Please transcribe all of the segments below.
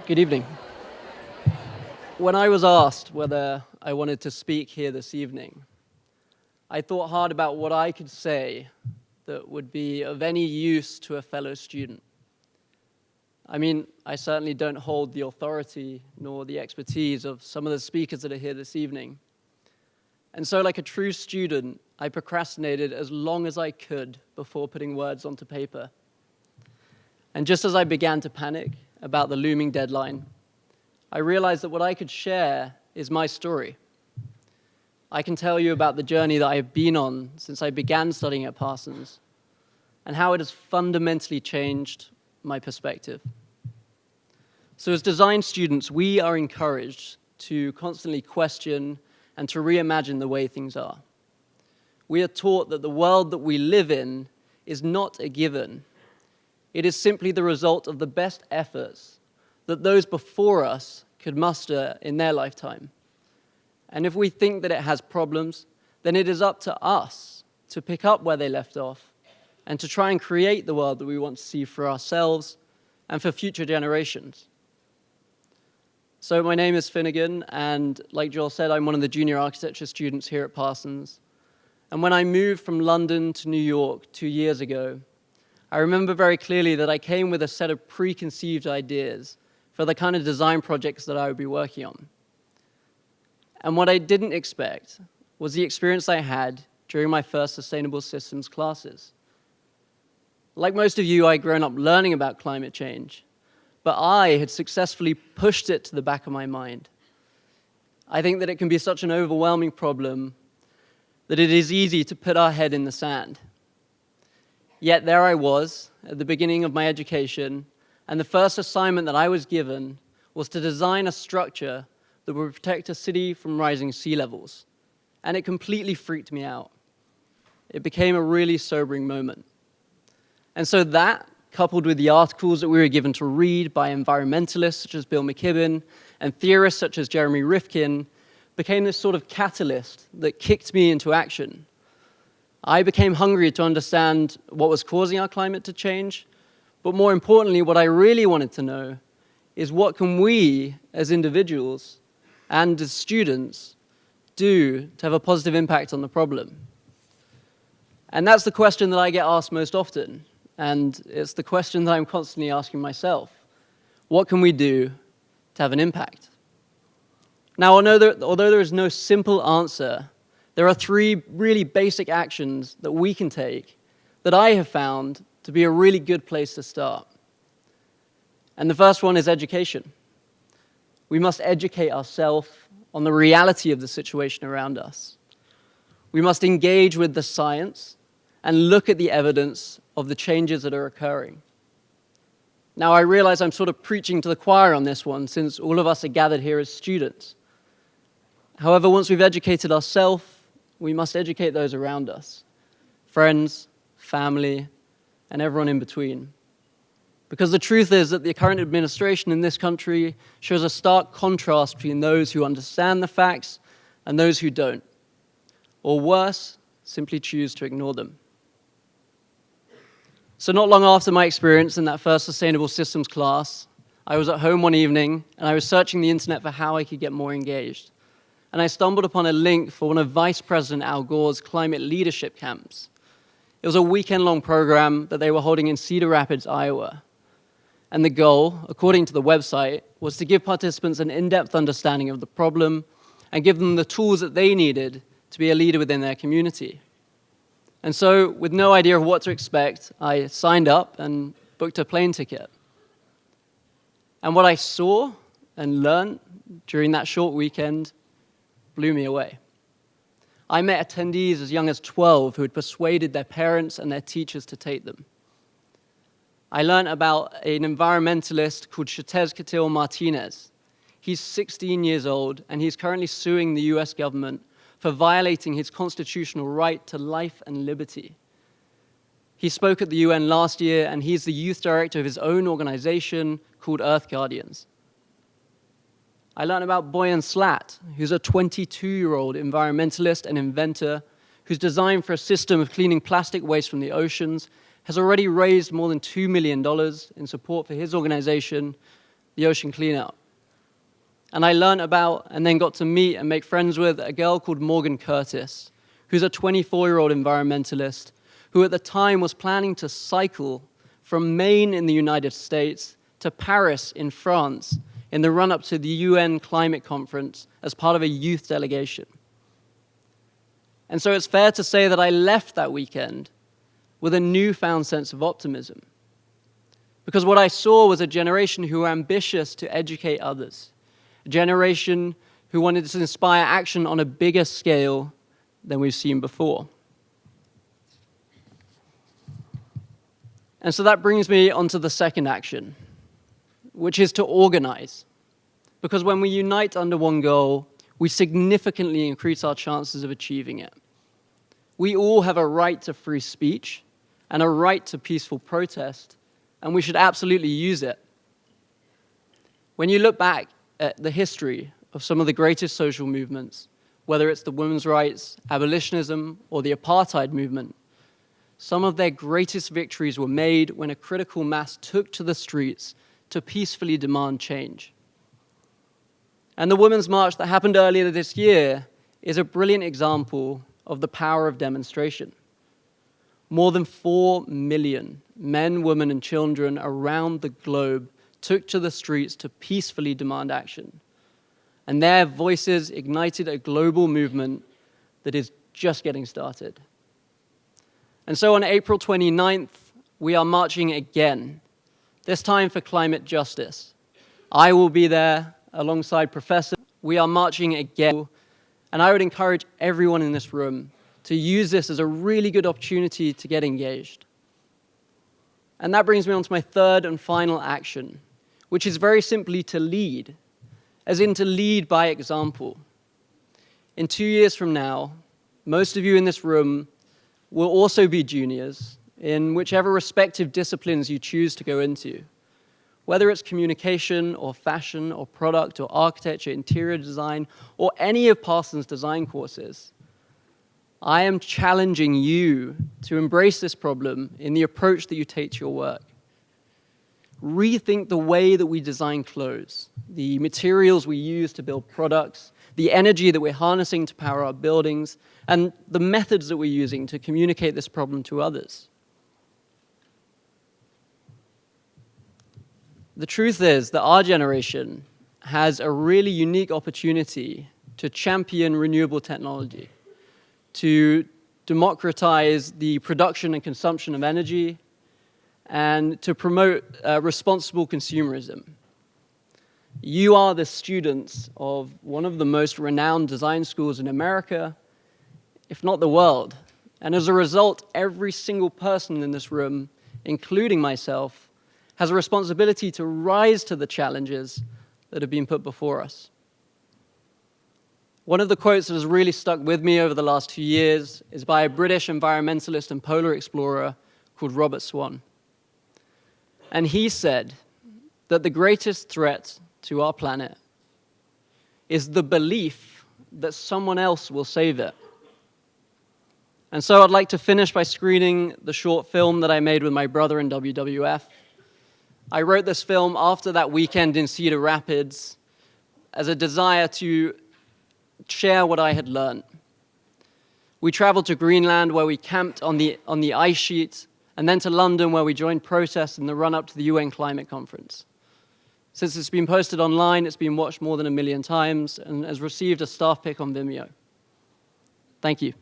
Good evening. When I was asked whether I wanted to speak here this evening, I thought hard about what I could say that would be of any use to a fellow student. I mean, I certainly don't hold the authority nor the expertise of some of the speakers that are here this evening. And so, like a true student, I procrastinated as long as I could before putting words onto paper. And just as I began to panic about the looming deadline, I realized that what I could share is my story. I can tell you about the journey that I have been on since I began studying at Parsons and how it has fundamentally changed my perspective. So as design students, we are encouraged to constantly question and to reimagine the way things are. We are taught that the world that we live in is not a given. It is simply the result of the best efforts that those before us could muster in their lifetime. And if we think that it has problems, then it is up to us to pick up where they left off and to try and create the world that we want to see for ourselves and for future generations. So my name is Finnegan, and like Joel said, I'm one of the junior architecture students here at Parsons. And when I moved from London to New York 2 years ago, I remember very clearly that I came with a set of preconceived ideas for the kind of design projects that I would be working on. And what I didn't expect was the experience I had during my first sustainable systems classes. Like most of you, I'd grown up learning about climate change, but I had successfully pushed it to the back of my mind. I think that it can be such an overwhelming problem that it is easy to put our head in the sand. Yet there I was at the beginning of my education, and the first assignment that I was given was to design a structure that would protect a city from rising sea levels. And it completely freaked me out. It became a really sobering moment. And so that, coupled with the articles that we were given to read by environmentalists such as Bill McKibben and theorists such as Jeremy Rifkin, became this sort of catalyst that kicked me into action. I became hungry to understand what was causing our climate to change, but more importantly, what I really wanted to know is what can we, as individuals and as students, do to have a positive impact on the problem? And that's the question that I get asked most often, and it's the question that I'm constantly asking myself. What can we do to have an impact? Now, although there is no simple answer, there are 3 really basic actions that we can take that I have found to be a really good place to start. And the first one is education. We must educate ourselves on the reality of the situation around us. We must engage with the science and look at the evidence of the changes that are occurring. Now, I realize I'm sort of preaching to the choir on this one, since all of us are gathered here as students. However, once we've educated ourselves, we must educate those around us, friends, family, and everyone in between. Because the truth is that the current administration in this country shows a stark contrast between those who understand the facts and those who don't. Or worse, simply choose to ignore them. So not long after my experience in that first sustainable systems class, I was at home one evening and I was searching the internet for how I could get more engaged. And I stumbled upon a link for one of Vice President Al Gore's climate leadership camps. It was a weekend-long program that they were holding in Cedar Rapids, Iowa. And the goal, according to the website, was to give participants an in-depth understanding of the problem and give them the tools that they needed to be a leader within their community. And so, with no idea of what to expect, I signed up and booked a plane ticket. And what I saw and learned during that short weekend blew me away. I met attendees as young as 12 who had persuaded their parents and their teachers to take them. I learned about an environmentalist called Chetez Catil Martinez. He's 16 years old, and he's currently suing the US government for violating his constitutional right to life and liberty. He spoke at the UN last year, and he's the youth director of his own organization called Earth Guardians. I learned about Boyan Slat, who's a 22-year-old environmentalist and inventor whose design for a system of cleaning plastic waste from the oceans has already raised more than $2 million in support for his organization, the ocean cleanup. And I learned about and then got to meet and make friends with a girl called Morgan Curtis, who's a 24-year-old environmentalist who at the time was planning to cycle from Maine in the United States to Paris in France in the run-up to the UN climate conference as part of a youth delegation. And so it's fair to say that I left that weekend with a newfound sense of optimism. Because what I saw was a generation who were ambitious to educate others, a generation who wanted to inspire action on a bigger scale than we've seen before. And so that brings me onto the second action, which is to organize. Because when we unite under one goal, we significantly increase our chances of achieving it. We all have a right to free speech and a right to peaceful protest, and we should absolutely use it. When you look back at the history of some of the greatest social movements, whether it's the women's rights, abolitionism, or the apartheid movement, some of their greatest victories were made when a critical mass took to the streets to peacefully demand change. And the Women's March that happened earlier this year is a brilliant example of the power of demonstration. More than 4 million men, women, and children around the globe took to the streets to peacefully demand action. And their voices ignited a global movement that is just getting started. And so on April 29th, we are marching again, this time for climate justice. I will be there alongside Professor. We are marching again, and I would encourage everyone in this room to use this as a really good opportunity to get engaged. And that brings me on to my third and final action, which is very simply to lead, as in to lead by example. In 2 years from now, most of you in this room will also be juniors in whichever respective disciplines you choose to go into, whether it's communication or fashion or product or architecture, interior design, or any of Parsons' design courses. I am challenging you to embrace this problem in the approach that you take to your work. Rethink the way that we design clothes, the materials we use to build products, the energy that we're harnessing to power our buildings, and the methods that we're using to communicate this problem to others. The truth is that our generation has a really unique opportunity to champion renewable technology, to democratize the production and consumption of energy, and to promote responsible consumerism. You are the students of one of the most renowned design schools in America, if not the world. And as a result, every single person in this room, including myself, has a responsibility to rise to the challenges that have been put before us. One of the quotes that has really stuck with me over the last 2 years is by a British environmentalist and polar explorer called Robert Swan. And he said that the greatest threat to our planet is the belief that someone else will save it. And so I'd like to finish by screening the short film that I made with my brother in WWF. I wrote this film after that weekend in Cedar Rapids as a desire to share what I had learned. We traveled to Greenland, where we camped on the ice sheet, and then to London, where we joined protests in the run-up to the UN climate conference. Since it's been posted online, it's been watched more than 1 million times and has received a staff pick on Vimeo. Thank you.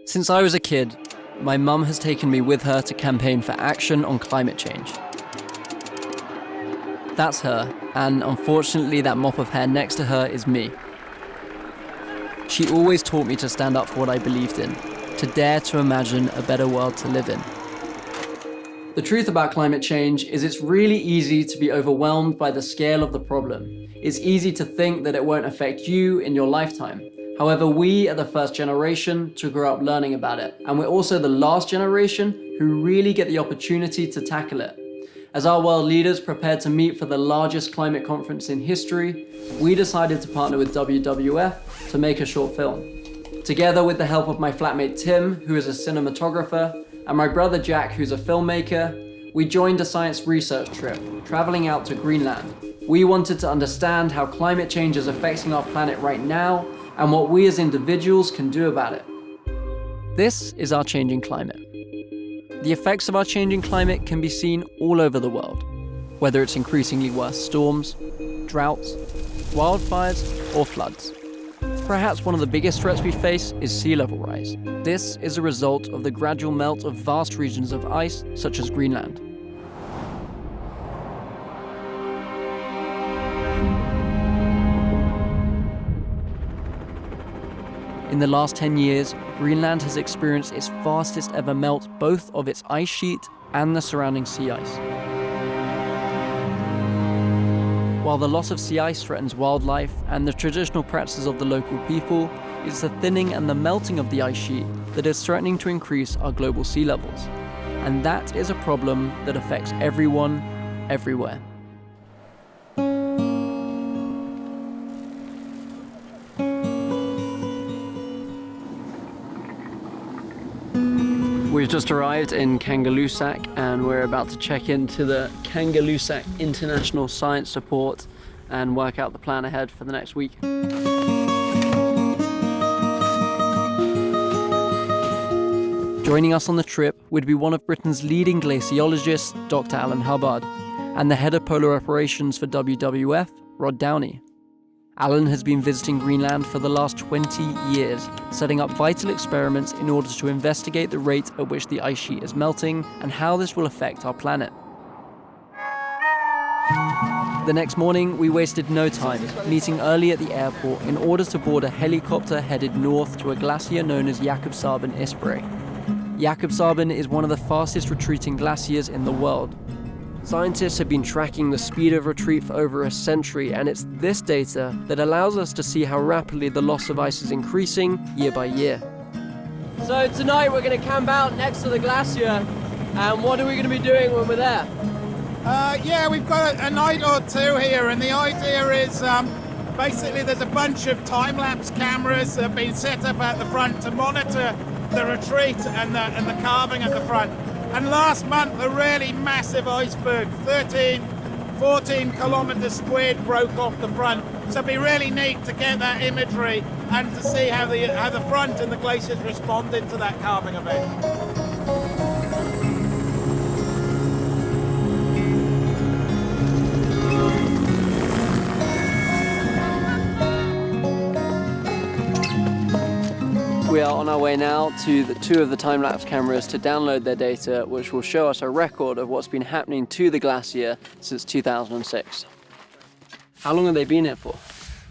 Since I was a kid, my mum has taken me with her to campaign for action on climate change. That's her, and unfortunately that mop of hair next to her is me. She always taught me to stand up for what I believed in, to dare to imagine a better world to live in. The truth about climate change is it's really easy to be overwhelmed by the scale of the problem. It's easy to think that it won't affect you in your lifetime. However, we are the first generation to grow up learning about it, and we're also the last generation who really get the opportunity to tackle it. As our world leaders prepared to meet for the largest climate conference in history, we decided to partner with WWF to make a short film. Together with the help of my flatmate Tim, who is a cinematographer, and my brother Jack, who's a filmmaker, we joined a science research trip, traveling out to Greenland. We wanted to understand how climate change is affecting our planet right now, and what we as individuals can do about it. This is our changing climate. The effects of our changing climate can be seen all over the world, whether it's increasingly worse storms, droughts, wildfires, or floods. Perhaps one of the biggest threats we face is sea level rise. This is a result of the gradual melt of vast regions of ice, such as Greenland. In the last 10 years, Greenland has experienced its fastest ever melt, both of its ice sheet and the surrounding sea ice. While the loss of sea ice threatens wildlife and the traditional practices of the local people, it's the thinning and the melting of the ice sheet that is threatening to increase our global sea levels. And that is a problem that affects everyone, everywhere. We've just arrived in Kangerlussuaq and we're about to check into the Kangerlussuaq International Science Support and work out the plan ahead for the next week. Joining us on the trip would be one of Britain's leading glaciologists, Dr. Alan Hubbard, and the head of polar operations for WWF, Rod Downey. Alan has been visiting Greenland for the last 20 years, setting up vital experiments in order to investigate the rate at which the ice sheet is melting and how this will affect our planet. The next morning, we wasted no time, meeting early at the airport in order to board a helicopter headed north to a glacier known as Jakobshavn Isbrae. Jakobshavn is one of the fastest retreating glaciers in the world. Scientists have been tracking the speed of retreat for over a century, and it's this data that allows us to see how rapidly the loss of ice is increasing year by year. So tonight we're going to camp out next to the glacier, and what are we going to be doing when we're there? Yeah, we've got a night or two here, and the idea is basically there's a bunch of time-lapse cameras that have been set up at the front to monitor the retreat and the carving at the front. And last month, a really massive iceberg, 14 kilometres squared, broke off the front. So it'd be really neat to get that imagery and to see how the front and the glaciers responded to that carving event. We are on our way now to the two of the time-lapse cameras to download their data, which will show us a record of what's been happening to the glacier since 2006. How long have they been here for?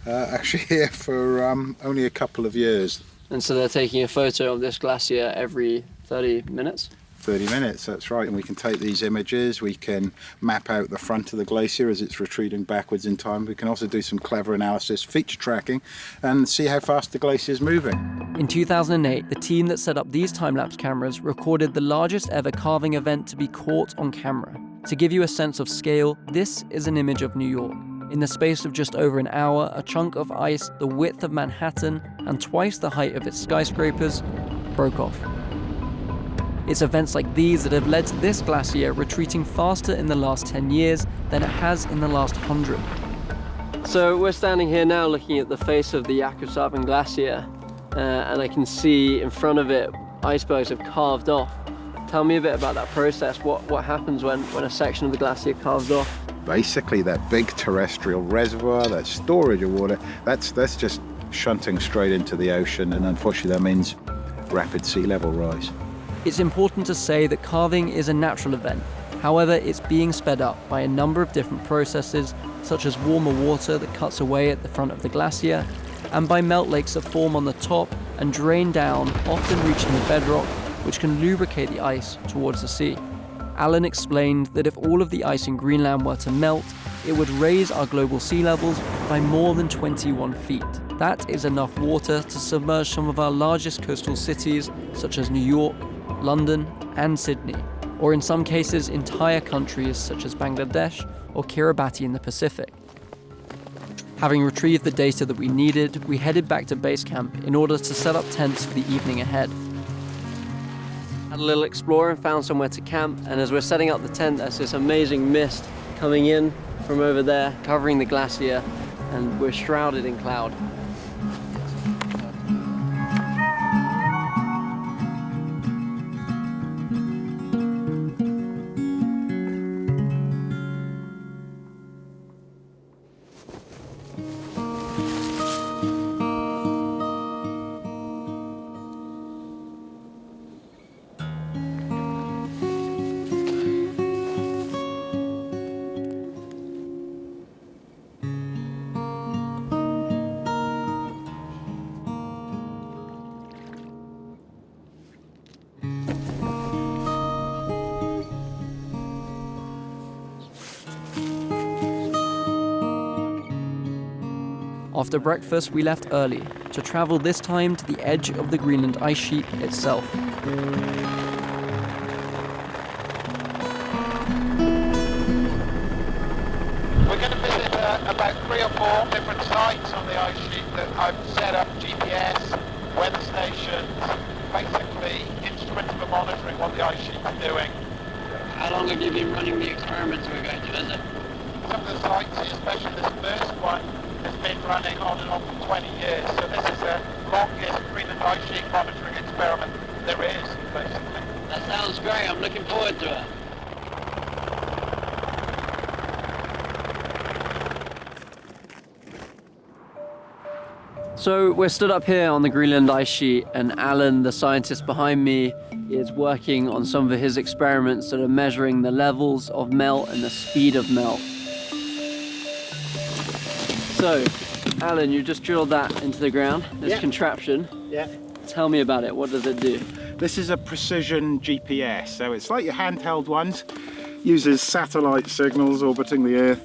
Actually here for only a couple of years. And so they're taking a photo of this glacier every 30 minutes? 30 minutes, that's right. And we can take these images, we can map out the front of the glacier as it's retreating backwards in time. We can also do some clever analysis, feature tracking, and see how fast the glacier is moving. In 2008, the team that set up these time-lapse cameras recorded the largest ever carving event to be caught on camera. To give you a sense of scale, this is an image of New York. In the space of just over an hour, a chunk of ice the width of Manhattan and twice the height of its skyscrapers broke off. It's events like these that have led to this glacier retreating faster in the last 10 years than it has in the last 100. So we're standing here now looking at the face of the Jakobshavn glacier, and I can see in front of it icebergs have carved off. Tell me a bit about that process. What happens when a section of the glacier carves off? Basically that big terrestrial reservoir, that storage of water, that's just shunting straight into the ocean, and unfortunately that means rapid sea level rise. It's important to say that carving is a natural event. However, it's being sped up by a number of different processes, such as warmer water that cuts away at the front of the glacier, and by melt lakes that form on the top and drain down, often reaching the bedrock, which can lubricate the ice towards the sea. Alan explained that if all of the ice in Greenland were to melt, it would raise our global sea levels by more than 21 feet. That is enough water to submerge some of our largest coastal cities, such as New York, London, and Sydney. or in some cases, entire countries such as Bangladesh or Kiribati in the Pacific. Having retrieved the data that we needed, we headed back to base camp in order to set up tents for the evening ahead. Had a little explore and found somewhere to camp, and as we're setting up the tent, there's this amazing mist coming in from over there, covering the glacier, and we're shrouded in cloud. After breakfast, we left early to travel this time to the edge of the Greenland ice sheet itself. We're going to visit about 3 or 4 different sites on the ice sheet that I've set up GPS, weather stations, basically instruments for monitoring what the ice sheet is doing. How long have you been running the experiments we're going to visit? Some of the sites, especially this first one, has been running on and off for 20 years. So this is the longest Greenland ice sheet monitoring experiment there is, basically. That sounds great. I'm looking forward to it. So we're stood up here on the Greenland ice sheet, and Alan, the scientist behind me, is working on some of his experiments that are measuring the levels of melt and the speed of melt. So, Alan, you just drilled that into the ground, this contraption. Yeah. Tell me about it. What does it do? This is a precision GPS, so it's like your handheld ones. Uses satellite signals orbiting the Earth,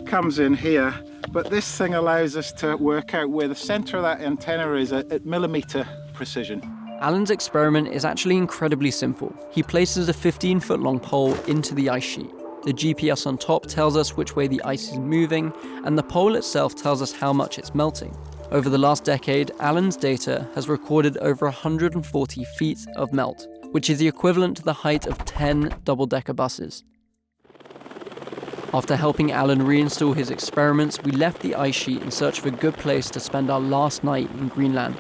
comes in here, but this thing allows us to work out where the center of that antenna is at millimeter precision. Alan's experiment is actually incredibly simple. He places a 15-foot long pole into the ice sheet. The GPS on top tells us which way the ice is moving, and the pole itself tells us how much it's melting. Over the last decade, Alan's data has recorded over 140 feet of melt, which is the equivalent to the height of 10 double-decker buses. After helping Alan reinstall his experiments, we left the ice sheet in search of a good place to spend our last night in Greenland.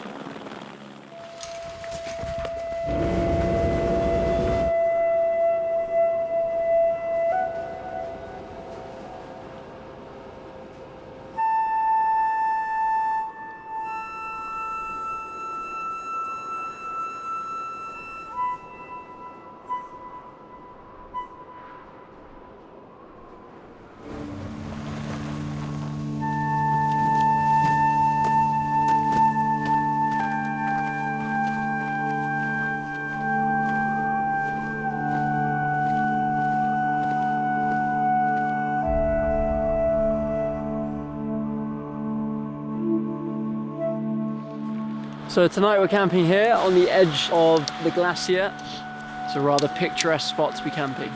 So tonight we're camping here on the edge of the glacier. It's a rather picturesque spot to be camping.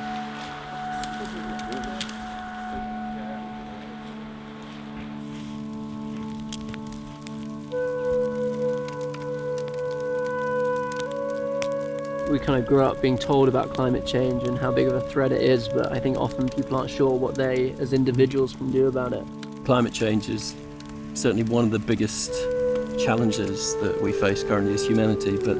We kind of grew up being told about climate change and how big of a threat it is, but I think often people aren't sure what they as individuals can do about it. Climate change is certainly one of the biggest challenges that we face currently as humanity, but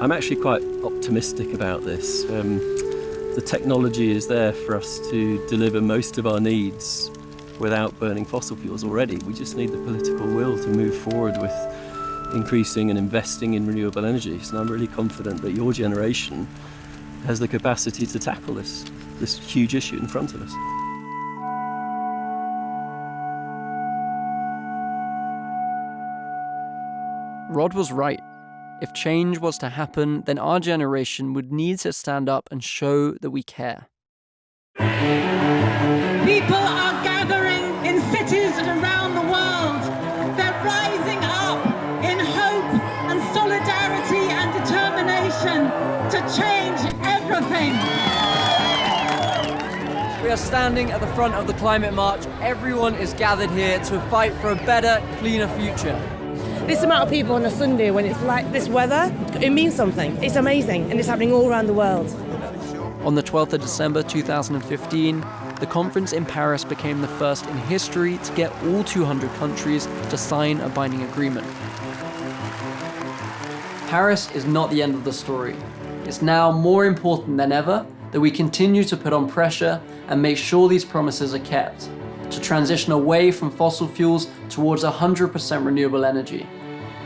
I'm actually quite optimistic about this. The technology is there for us to deliver most of our needs without burning fossil fuels already. We just need the political will to move forward with increasing and investing in renewable energies, and I'm really confident that your generation has the capacity to tackle this huge issue in front of us. Rod was right. If change was to happen, then our generation would need to stand up and show that we care. People are gathering in cities around the world. They're rising up in hope and solidarity and determination to change everything. We are standing at the front of the climate march. Everyone is gathered here to fight for a better, cleaner future. This amount of people on a Sunday when it's like this weather, it means something. It's amazing, and it's happening all around the world. On the 12th of December 2015, the conference in Paris became the first in history to get all 200 countries to sign a binding agreement. Paris is not the end of the story. It's now more important than ever that we continue to put on pressure and make sure these promises are kept, to transition away from fossil fuels towards 100% renewable energy.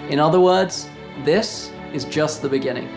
In other words, this is just the beginning.